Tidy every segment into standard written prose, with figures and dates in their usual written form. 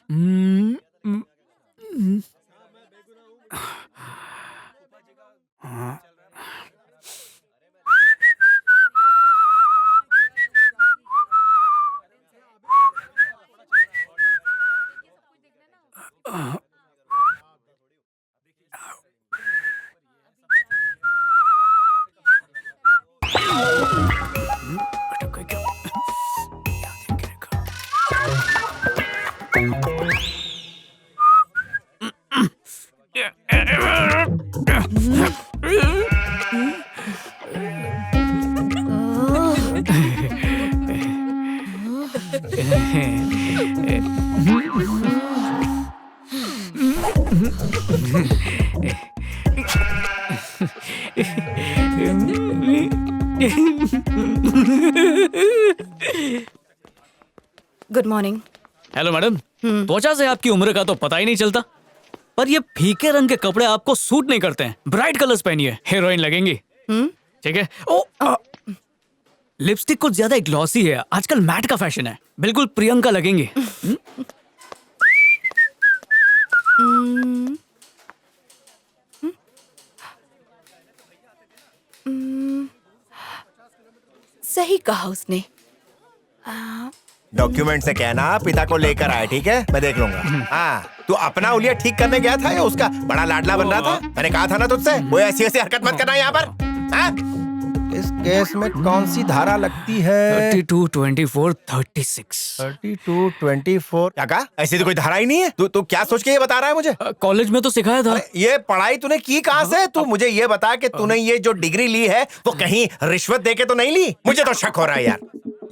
हम्म, हम्म, हम्म, हाँ। अटक गई क्या? यहाँ देख के रखा। Good morning. हेलो मैडम, त्वचा से आपकी उम्र का तो पता ही नहीं चलता, पर ये फीके रंग के कपड़े आपको सूट नहीं करते हैं। ब्राइट कलर्स पहनिए, हीरोइन लगेंगी। ठीक है। लिपस्टिक कुछ ज्यादा ग्लॉसी है, आजकल मैट का फैशन है, बिल्कुल प्रियंका लगेंगी। सही कहा उसने। डॉक्यूमेंट से कहना पिता को लेकर आए, ठीक है? मैं देख लूंगा। हाँ, तू अपना उलिया ठीक करने गया था या उसका बड़ा लाडला बन रहा था? मैंने कहा था ना तुझसे, कोई ऐसी ऐसी हरकत मत करना यहाँ पर। हाँ? इस केस में कौन सी धारा लगती है? 32, 24, 36। 32, 24। क्या कहा? ऐसी तो कोई धारा ही नहीं है। तू क्या सोच के ये बता रहा है मुझे? कॉलेज में तो सिखाया था। ये पढ़ाई तूने की कहाँ से? तू मुझे ये बता कि तूने ये जो डिग्री ली है वो कहीं रिश्वत देके तो नहीं ली? मुझे तो शक हो रहा है यार।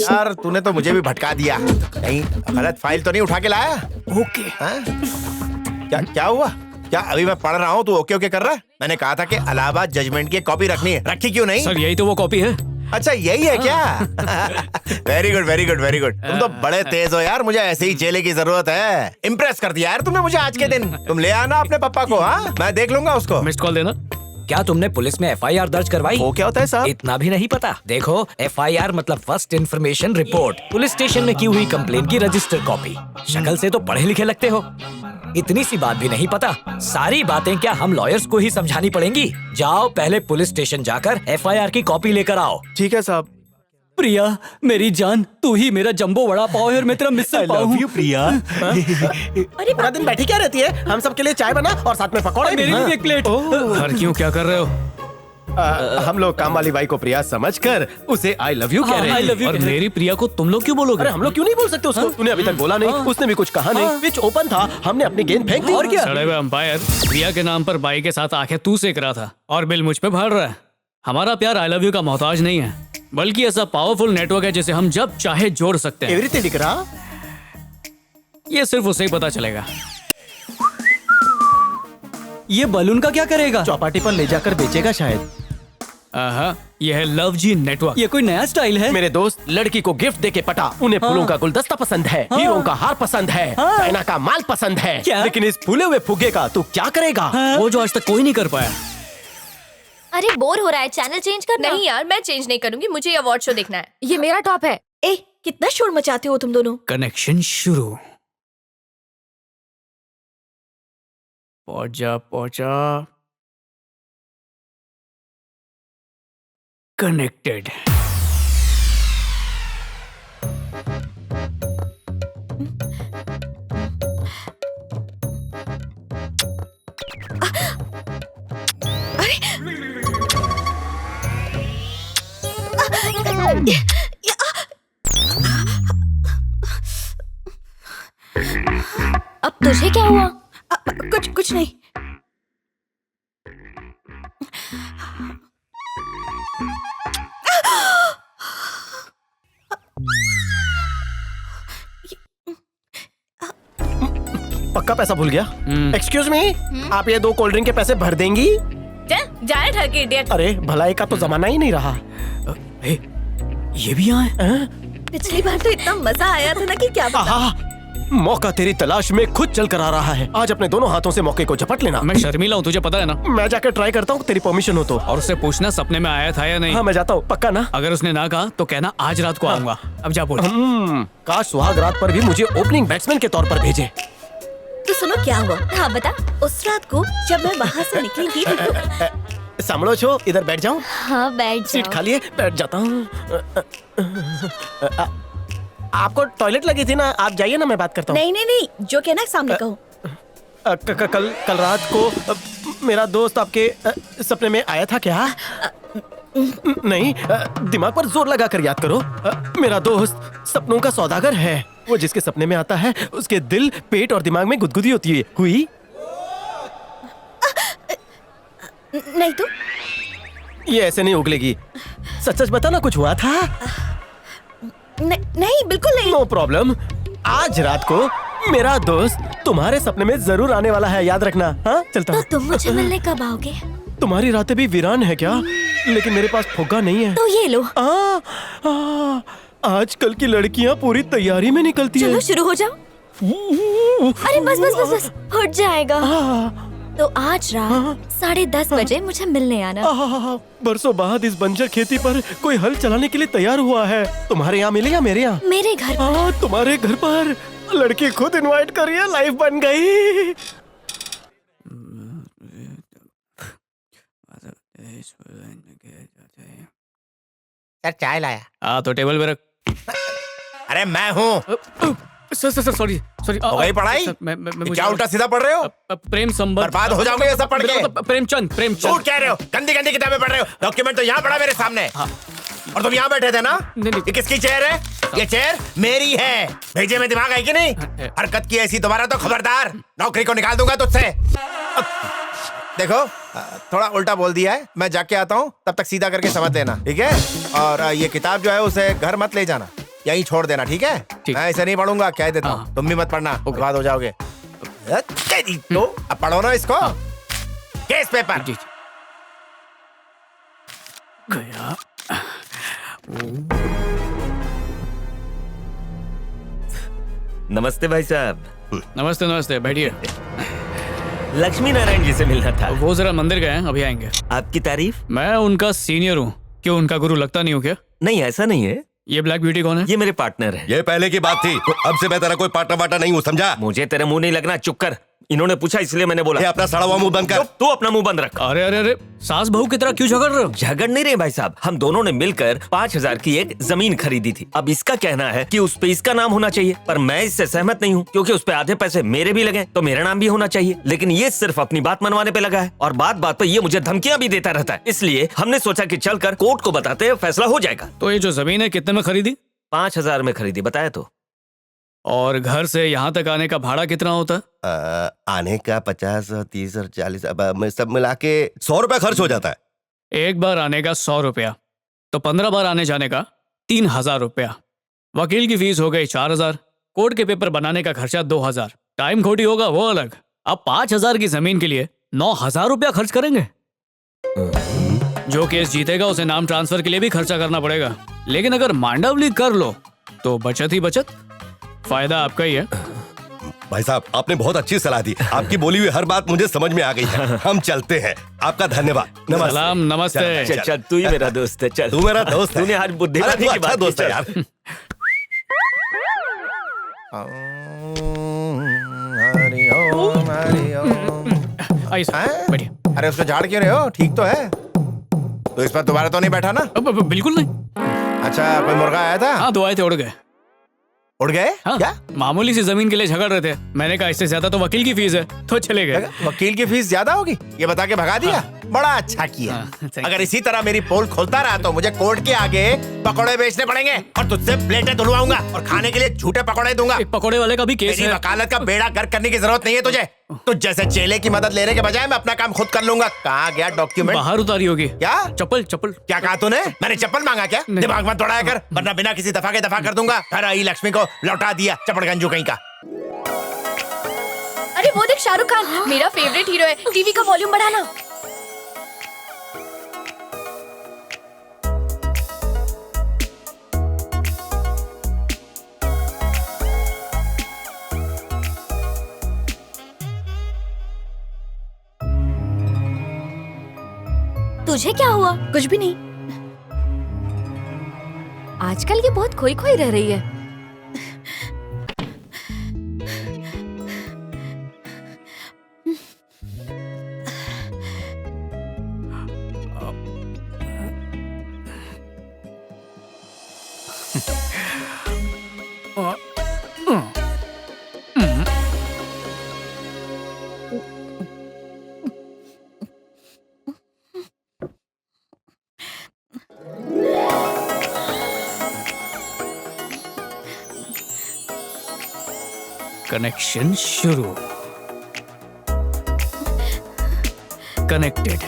यार तूने तो मुझे भी भटका दिया। कहीं गलत फाइल तो नहीं उठा के लाया? ओके। क्या हुआ? क्या अभी मैं पढ़ रहा हूँ तू ओके ओके कर रहा है? मैंने कहा था कि इलाहाबाद जजमेंट की कॉपी रखनी है, रखी क्यों नहीं? सर यही तो वो कॉपी है। अच्छा यही है क्या? Very good very good very good. तुम तो बड़े तेज हो यार, मुझे ऐसे ही चेले की जरूरत है। इम्प्रेस कर दिया यार तुमने मुझे आज के दिन। तुम ले आना अपने पापा को, हाँ मैं देख लूंगा उसको। मिस्ड कॉल देना। क्या तुमने पुलिस में एफआईआर दर्ज करवाई? वो क्या होता है साहब? इतना भी नहीं पता? देखो, एफआईआर मतलब first information report. Police station में की हुई कंप्लेन की रजिस्टर कॉपी। शक्ल से तो पढ़े लिखे लगते हो, इतनी सी बात भी नहीं पता? सारी बातें क्या हम लॉयर्स को ही समझानी पड़ेंगी? जाओ पहले पुलिस स्टेशन जाकर एफआईआर की कॉपी लेकर आओ। ठीक है साहब। प्रिया मेरी जान, तू ही मेरा जंबो वड़ा पाव है और मैं तेरा मिस्टर पाव हूँ। प्रिया। अरे पूरा दिन बैठी क्या रहती है? हम सबके लिए चाय बना और साथ में पकौड़े। मेरी भी एक प्लेट। हर क्यों क्या कर रहे हो? हम लोग काम वाली बाई को प्रिया समझकर उसे आई लव यू कह रहे हैं। और मेरी प्रिया को तुम लोग क्यों बोलोगे? अरे हम लोग क्यों नहीं बोल सकते उसको? तूने अभी तक बोला नहीं, उसने भी कुछ कहा नहीं। पिच ओपन था, हमने अपनी गेंद फेंक दी। और क्या? सड़े हुए अंपायर, प्रिया के नाम पर बाई के साथ आंखें तू सेक रहा था और बिल मुझ पे भाड़ रहा है। हमारा प्यार आई लव यू का मोहताज नहीं है, बल्कि ऐसा पावरफुल नेटवर्क है जिसे हम जब चाहे जोड़ सकते हैं। एवरीथिंग दिख रहा? ये सिर्फ उसे ही पता चलेगा। ये बलून का क्या करेगा? चौपाटी पर ले जाकर बेचेगा शायद। ये है लव जी नेटवर्क। ये कोई नया स्टाइल है? मेरे दोस्त लड़की को गिफ्ट देके पटा। उन्हें फूलों का गुलदस्ता पसंद है, हीरों का हार पसंद है, चाइना का माल पसंद है। लेकिन इस फूले हुए फुग्गे का तू क्या करेगा? वो जो आज तक कोई नहीं कर पाया। अरे बोर हो रहा है, चैनल चेंज करना। नहीं यार, मैं चेंज नहीं करूंगी, मुझे ये अवार्ड शो देखना है। ये मेरा टॉप है। ए, कितना शोर मचाते हो तुम दोनों। कनेक्शन शुरू। पहुंचा कनेक्टेड। अब तुझे क्या हुआ? कुछ नहीं। पक्का पैसा भूल गया? एक्सक्यूज मी, आप ये 2 कोल्ड ड्रिंक के पैसे भर देंगी? जाए ठर के इडियट। अरे भलाई का तो जमाना ही नहीं रहा। ये भी यहाँ है? पिछली बार तो इतना मजा आया था ना कि क्या बता। मौका तेरी तलाश में खुद चल कर आ रहा है। आज अपने दोनों हाथों से मौके को झपट लेना। मैं शर्मिला हूँ, तुझे पता है ना। मैं जाकर ट्राई करता हूँ, तेरी परमिशन हो तो। और उससे पूछना सपने में आया था या नहीं। हाँ मैं जाता हूँ, पक्का ना? अगर उसने ना कहा तो कहना आज रात को आऊंगा। अब जा बोल। काश सुहाग रात पर भी मुझे ओपनिंग बैट्समैन के तौर पर भेजे। तो सुनो क्या हुआ। हाँ बता। उस रात को जब मैं वहाँ से निकली थी तो संभलो छो, इधर बैठ जाऊं। हाँ बैठ सीट जाओ। खाली है, बैठ जाता हूँ। आपको टॉयलेट लगी थी ना, आप जाइए ना, मैं बात करता हूँ। नहीं नहीं नहीं, जो कहना सामने कहो। कल रात को मेरा दोस्त आपके सपने में आया था क्या? नहीं, दिमाग पर जोर लगा कर याद करो। मेरा दोस्त सपनों का सौदागर है। वो जिसके सपने में आता है उसके दिल, पेट और दिमाग में गुदगुदी होती है। हुई? नहीं तो ये ऐसे नहीं उगलेगी। सच सच बता ना, कुछ हुआ था? नहीं बिल्कुल नहीं। No problem. आज रात को मेरा दोस्त तुम्हारे सपने में जरूर आने वाला है, याद रखना। हाँ, चलता तो हूँ। तुम मुझे मिलने कब आओगे? तुम्हारी रातें भी वीरान है क्या? लेकिन मेरे पास फुग्गा नहीं है। तो ये लो। आजकल की लड़कियां पूरी तैयारी में निकलती चलो है। शुरू हो जाओ। अरे बस बस बस बस, हट जाएगा। तो आज रात 10:30 बजे मुझे मिलने आना। बरसों बाद इस बंजर खेती पर कोई हल चलाने के लिए तैयार हुआ है। तुम्हारे यहाँ मिले या मेरे यहाँ? मेरे घर पर। तुम्हारे घर पर। लड़की खुद इनवाइट करिए, लाइफ बन गई। सर चाय लाया। हाँ तो टेबल पे रख। अरे मैं हूँ। Sir sorry sorry. हो गई पढ़ाई? क्या उल्टा सीधा पढ़ रहे हो? प्रेम संबंध। बर्बाद हो जाओगे ये सब पढ़ के। प्रेमचंद। झूठ कह रहे हो, गंदी गंदी किताबें पढ़ रहे हो। डॉक्यूमेंट तो यहाँ पड़ा मेरे सामने। और तुम यहाँ बैठे थे ना? नहीं। ये किसकी चेयर है? ये चेयर मेरी है। भेजे में दिमाग है कि नहीं? हरकत की ऐसी दोबारा तो खबरदार, नौकरी को निकाल दूंगा तुझसे। देखो, थोड़ा उल्टा बोल दिया है, मैं जाके आता हूँ, तब तक सीधा करके समझ लेना, ठीक है? और ये किताब जो है उसे घर मत ले जाना, यहीं छोड़ देना, ठीक है? ठीक। मैं ऐसे नहीं पढ़ूंगा, कह देता हूँ। तुम भी मत पढ़ना, बर्बाद हो जाओगे। तो अब पढ़ो ना इसको। Case paper. जी। गया। नमस्ते भाई साहब। नमस्ते नमस्ते, बैठिए। लक्ष्मी नारायण जी से मिलना था। वो जरा मंदिर गए हैं, अभी आएंगे। आपकी तारीफ? मैं उनका सीनियर हूँ, क्यों उनका गुरु लगता नहीं हूँ क्या? नहीं, ऐसा नहीं है। ये ब्लैक ब्यूटी कौन है? ये मेरे पार्टनर है। ये पहले की बात थी, अब से मैं तेरा कोई पार्टनर वार्टनर नहीं हूँ, समझा? मुझे तेरे मुंह नहीं लगना, चुप कर। इन्होंने पूछा इसलिए मैंने बोला। ये अपना सड़ा हुआ मुंह बंद कर। तू अपना मुंह बंद रख। अरे अरे अरे, सास बहू की तरह क्यों झगड़ रहे हो? झगड़ नहीं रहे भाई साहब, हम दोनों ने मिलकर 5,000 की एक जमीन खरीदी थी। अब इसका कहना है कि उस पे इसका नाम होना चाहिए, पर मैं इससे सहमत नहीं हूँ, क्योंकि उस पे आधे पैसे मेरे भी लगे तो मेरा नाम भी होना चाहिए। लेकिन ये सिर्फ अपनी बात मनवाने पे लगा है, और बात बात पे ये मुझे धमकियां भी देता रहता है। इसलिए हमने सोचा कि चलकर कोर्ट को बताते हैं, फैसला हो जाएगा। तो ये जो जमीन है कितने में खरीदी? 5,000 में खरीदी, बताया तो। और घर से यहाँ तक आने का भाड़ा कितना होता है? आने का 50, 30 और 40, अब सब मिला के 100 रुपया खर्च हो जाता है। एक बार आने का 100 रुपया, तो 15 बार आने जाने का 3,000 रुपया। वकील की फीस हो गई 4,000, कोर्ट के पेपर बनाने का खर्चा 2,000, टाइम खोटी होगा वो अलग। अब 5,000 की जमीन के लिए 9,000 रुपया खर्च करेंगे। जो केस जीतेगा उसे नाम ट्रांसफर के लिए भी खर्चा करना पड़ेगा। लेकिन अगर मांडवली कर लो तो बचत ही बचत, फायदा आपका ही है। भाई साहब, आपने बहुत अच्छी सलाह दी। आपकी बोली हुई हर बात मुझे समझ में आ गई है। हम चलते हैं, आपका धन्यवाद। नमस्ते। सलाम, नमस्ते। चल चल, तू ही मेरा दोस्त है। चल, तू मेरा दोस्त है। तूने आज बुद्धिमानी की अच्छा बात दोस्त की, है चल। यार। आइए सर, हैं? बैठिए। अरे उसको झाड़ क्यों रहे हो? ठीक तो है। तो इस पर दोबारा तो नहीं बैठा ना? अब बिल्कुल नहीं। अच्छा, कोई मुर्गा आया था? हाँ, 2 आए थे, उड़ गए। उड़ गए? हाँ, क्या? मामूली सी जमीन के लिए झगड़ रहे थे। मैंने कहा इससे ज्यादा तो वकील की फीस है, तो चले गए। वकील की फीस ज्यादा होगी ये बता के भगा दिया। बड़ा अच्छा किया। हाँ, thank you। अगर इसी तरह मेरी पोल खोलता रहा तो मुझे कोर्ट के आगे पकौड़े बेचने पड़ेंगे, और तुझसे प्लेटें धुलवाऊंगा और खाने के लिए झूठे पकौड़े दूंगा। एक पकोड़े वाले का भी केस मेरी है। वकालत का बेड़ा गर्क करने की जरूरत नहीं है तुझे। तुझ जैसे चेले की मदद लेने के बजाय मैं अपना काम खुद कर लूंगा। कहाँ गया डॉक्यूमेंट? बाहर उतारी होगी। क्या? चप्पल चप्पल। क्या कहा तूने? मैंने चप्पल मांगा क्या? नहीं। दिमाग मत दौड़ाया कर, वरना बिना किसी दफा के दफा कर दूंगा। घर आई लक्ष्मी को लौटा दिया, चपड़गंजू कहीं का। अरे वो देख, शाहरुख खान मेरा फेवरेट हीरो है। टीवी का वॉल्यूम बढ़ाना। तुझे क्या हुआ? कुछ भी नहीं। आजकल ये बहुत खोई खोई रह रही है। कनेक्शन शुरू। कनेक्टेड।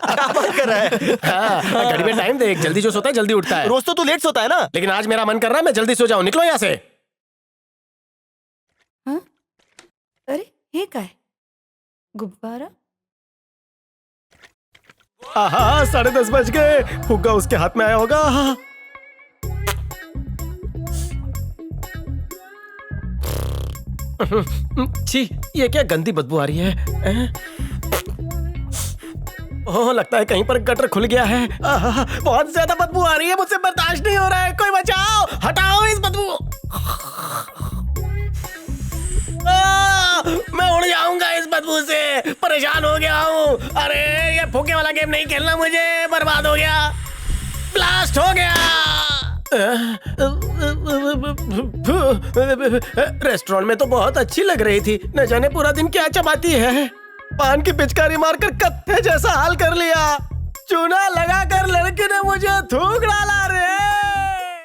क्या बात कर रहा है? हाँ, घड़ी में टाइम देख, जल्दी जो सोता है जल्दी उठता है। रोज तो तू लेट सोता है ना। लेकिन आज मेरा मन कर रहा है मैं जल्दी सो जाऊं। निकलो यहाँ से। हाँ? अरे ये क्या है? गुब्बारा? आहा, 10:30 बज गए। फुग्गा उसके हाथ में आया होगा। छी, ये क्या गंदी बदबू आ रही है? ओह, लगता है कहीं पर गटर खुल गया है। आहा, बहुत ज्यादा बदबू आ रही है, मुझसे बर्दाश्त नहीं हो रहा है। कोई बचाओ, हटाओ इस बदबू। मैं उड़ जाऊंगा इस बदबू से, परेशान हो गया हूँ। अरे ये फूके वाला गेम नहीं खेलना मुझे, बर्बाद हो गया, ब्लास्ट हो गया। रेस्टोरेंट में तो बहुत अच्छी लग रही थी, न जाने पूरा दिन क्या चबाती है। पान की पिचकारी मारकर कत्थे जैसा हाल कर लिया। चूना लगाकर लड़की ने मुझे थूक